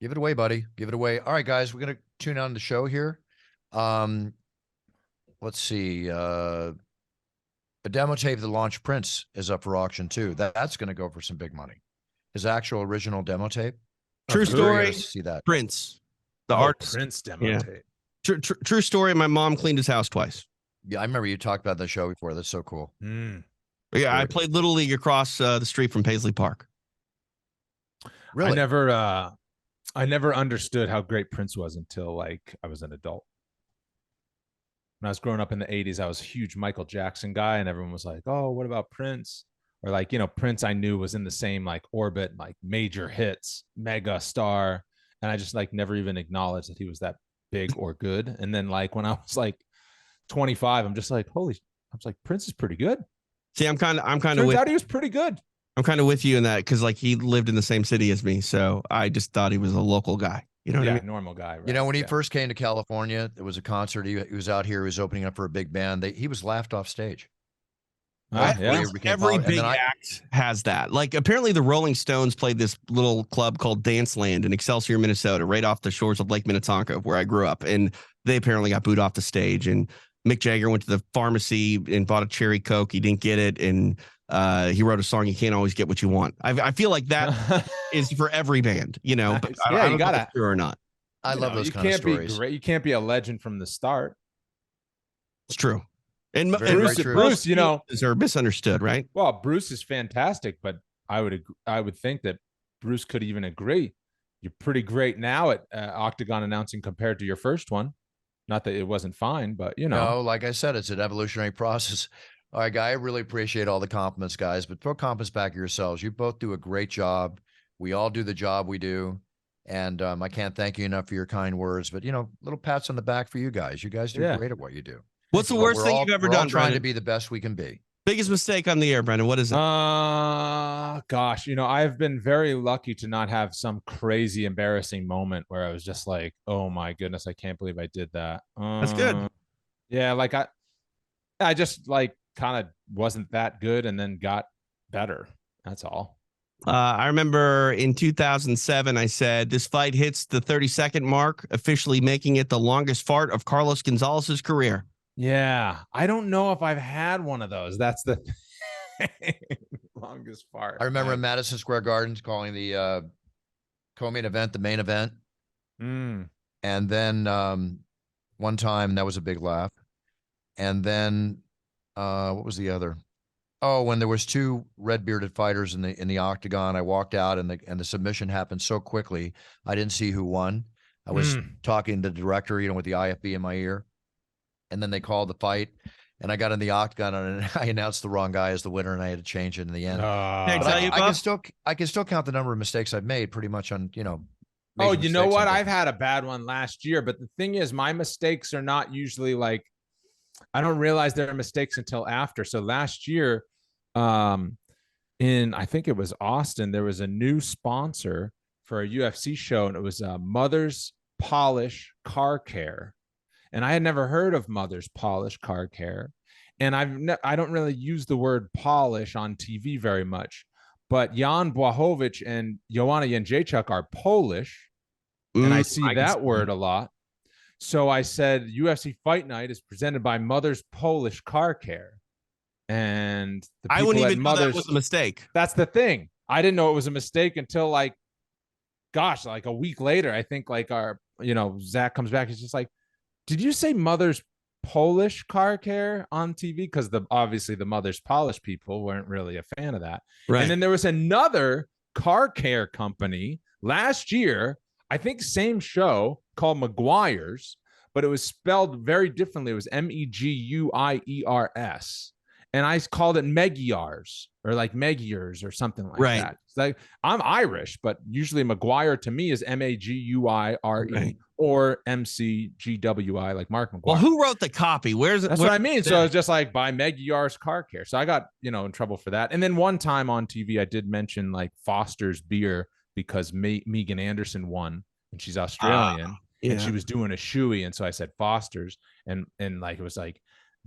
Give it away, buddy. Give it away. All right, guys, we're going to tune on the show here. Let's see. A demo tape that launched Prince is up for auction too. That's going to go for some big money. His actual original demo tape. True story. See that Prince, the artist. Prince demo tape. True story. My mom cleaned his house twice. Yeah, I remember you talked about the show before. That's so cool. Yeah, I played Little League across the street from Paisley Park. Really? I never understood how great Prince was until like I was an adult. When I was growing up in the 80s, I was a huge Michael Jackson guy, and everyone was like, oh, what about Prince? Or like, Prince I knew was in the same like orbit, like major hits, mega star. And I just like never even acknowledged that he was that big or good. And then like when I was like 25, I'm just like, Prince is pretty good. See, I'm kind of turns out he was pretty good. I'm kind of with you in that because like he lived in the same city as me. So I just thought he was a local guy. You know what I mean? Normal guy. Right? When he first came to California, there was a concert. He was out here. He was opening up for a big band. He was laughed off stage. Every big act has that. Like apparently the Rolling Stones played this little club called Danceland in Excelsior, Minnesota, right off the shores of Lake Minnetonka, where I grew up. And they apparently got booed off the stage. And Mick Jagger went to the pharmacy and bought a cherry Coke. He didn't get it. And he wrote a song, "You Can't Always Get What You Want." I feel like that is for every band, But I don't know if that's true or not. I love those kind of stories. You can't be a legend from the start. It's true. And Bruce, are misunderstood, right? Well, Bruce is fantastic, but I would think that Bruce could even agree. You're pretty great now at Octagon announcing compared to your first one. Not that it wasn't fine, but No, like I said, it's an evolutionary process. All right, guy, I really appreciate all the compliments, guys, but throw compliments back at yourselves. You both do a great job. We all do the job we do. And I can't thank you enough for your kind words, but little pats on the back for you guys. You guys do great at what you do. What's the worst thing you've ever done, trying to be the best we can be. Biggest mistake on the air, Brendan? What is it? Gosh, I've been very lucky to not have some crazy embarrassing moment where I was just like, oh my goodness, I can't believe I did that. That's good. Yeah, like I just like kind of wasn't that good and then got better. That's all. I remember in 2007, I said, this fight hits the 30-second mark, officially making it the longest fart of Carlos Gonzalez's career. Yeah, I don't know if I've had one of those. That's the longest fart. I remember in Madison Square Garden calling the co-main event the main event. And then one time. That was a big laugh. And then what was the other? Oh, when there was two red bearded fighters in the octagon, I walked out and the submission happened so quickly. I didn't see who won. I was talking to the director, with the IFB in my ear. And then they called the fight. And I got in the octagon and I announced the wrong guy as the winner, and I had to change it in the end. Can I But tell you, I can still count the number of mistakes I've made pretty much on, Oh, major you know mistakes what? on I've had a bad one last year, but the thing is, my mistakes are not usually like, I don't realize they're mistakes until after. So last year, I think it was Austin, there was a new sponsor for a UFC show, and it was Mother's Polish Car Care. And I had never heard of Mother's Polish Car Care. And I don't really use the word polish on TV very much. But Jan Błachowicz and Joanna Jędrzejczyk are Polish, and I see that word a lot. So I said, UFC Fight Night is presented by Mother's Polish Car Care. And the I wouldn't even know that was a mistake. That's the thing. I didn't know it was a mistake until like a week later. I think Zach comes back. He's just like, did you say Mother's Polish Car Care on TV? Because obviously the Mother's Polish people weren't really a fan of that. Right. And then there was another car care company last year, I think same show, called McGuire's, but it was spelled very differently. It was Meguiers. And I called it Megiars or like Megiers or something like that. It's like, I'm Irish, but usually McGuire to me is Maguire or MCGWI, like Mark McGuire. Well, who wrote the copy? That's what I mean. So it's just like by Megiar's Car Care. So I got, in trouble for that. And then one time on TV, I did mention like Foster's beer because Megan Anderson won, and she's Australian, and she was doing a shoey. And so I said Foster's, and like, it was like,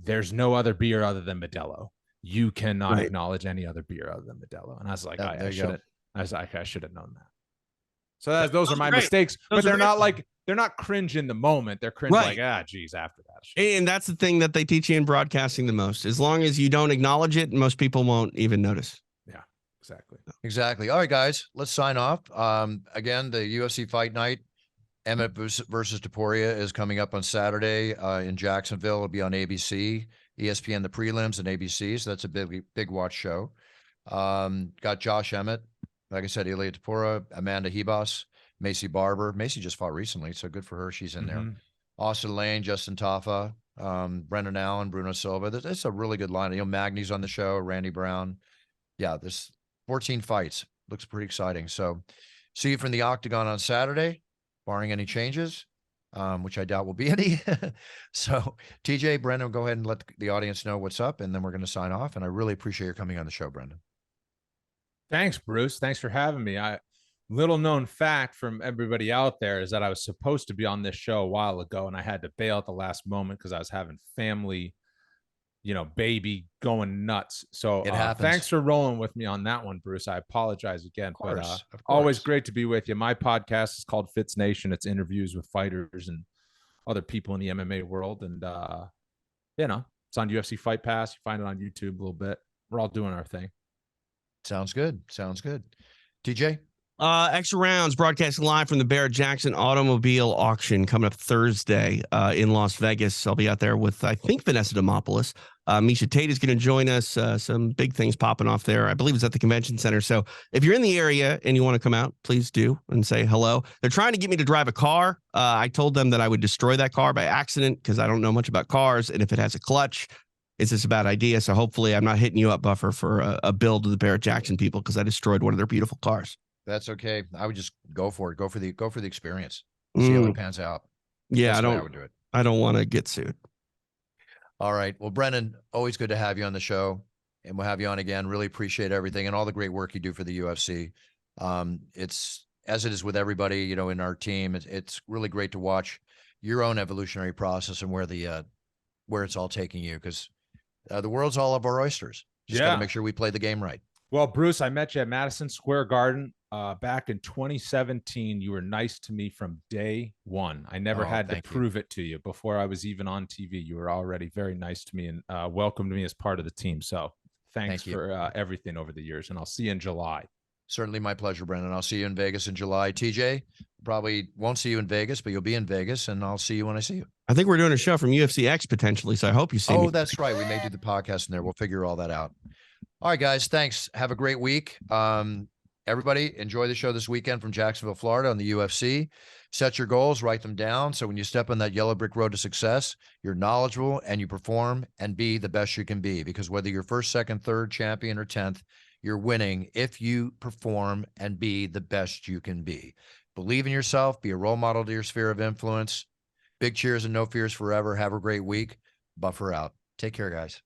there's no other beer other than Modelo. You cannot acknowledge any other beer other than Modelo. And I was like, I should have known that. So those are my mistakes, but they're not cringe in the moment. They're cringe like, geez, after that. And that's the thing that they teach you in broadcasting the most. As long as you don't acknowledge it, most people won't even notice. Yeah, exactly. All right, guys, let's sign off. Again, the UFC Fight Night, Emmett versus Topuria, is coming up on Saturday in Jacksonville. It'll be on ABC, ESPN, the prelims, and ABC. So that's a big watch show. Got Josh Emmett, like I said, Ilia Topuria, Amanda Hebos, Macy Barber. Macy just fought recently, so good for her. She's in there. Austin Lane, Justin Taffa, Brendan Allen, Bruno Silva. That's a really good line. Magny's on the show, Randy Brown. Yeah, there's 14 fights. Looks pretty exciting. So see you from the Octagon on Saturday, barring any changes, which I doubt will be any. So TJ, Brendan, go ahead and let the audience know what's up, and then we're going to sign off. And I really appreciate your coming on the show, Brendan. Thanks, Bruce. Thanks for having me. Little known fact from everybody out there is that I was supposed to be on this show a while ago, and I had to bail at the last moment because I was having family, baby going nuts. So thanks for rolling with me on that one, Bruce. I apologize again, but always great to be with you. My podcast is called Fitz Nation. It's interviews with fighters and other people in the MMA world. And, it's on UFC Fight Pass. You find it on YouTube a little bit. We're all doing our thing. Sounds good. TJ? Extra Rounds broadcasting live from the Barrett-Jackson Automobile Auction coming up Thursday in Las Vegas. I'll be out there with, I think, Vanessa Demopoulos. Misha Tate is going to join us. Some big things popping off there. I believe it's at the convention center. So if you're in the area and you want to come out, please do and say hello. They're trying to get me to drive a car. I told them that I would destroy that car by accident because I don't know much about cars. And if it has a clutch, it's just a bad idea. So hopefully I'm not hitting you up, Buffer, for a build to the Barrett-Jackson people because I destroyed one of their beautiful cars. That's okay. I would just go for it. Go for the experience. See how it pans out. Yeah, I would do it. I don't want to get sued. All right. Well, Brendan, always good to have you on the show, and we'll have you on again. Really appreciate everything and all the great work you do for the UFC. It's as it is with everybody, in our team. It's really great to watch your own evolutionary process and where it's all taking you, because the world's all of our oysters. Just got to make sure we play the game right. Well, Bruce, I met you at Madison Square Garden back in 2017. You were nice to me from day one. I never had to prove it to you. Before I was even on TV, you were already very nice to me and welcomed me as part of the team. So thanks for everything over the years, and I'll see you in July. Certainly my pleasure, Brendan. I'll see you in Vegas in July. TJ, probably won't see you in Vegas, but you'll be in Vegas, and I'll see you when I see you. I think we're doing a show from UFC X potentially, so I hope you see me. Oh, that's right. We may do the podcast in there. We'll figure all that out. All right, guys. Thanks. Have a great week. Everybody, enjoy the show this weekend from Jacksonville, Florida on the UFC. Set your goals, write them down. So when you step on that yellow brick road to success, you're knowledgeable and you perform and be the best you can be. Because whether you're first, second, third, champion, or 10th, you're winning if you perform and be the best you can be. Believe in yourself. Be a role model to your sphere of influence. Big cheers and no fears forever. Have a great week. Buffer out. Take care, guys.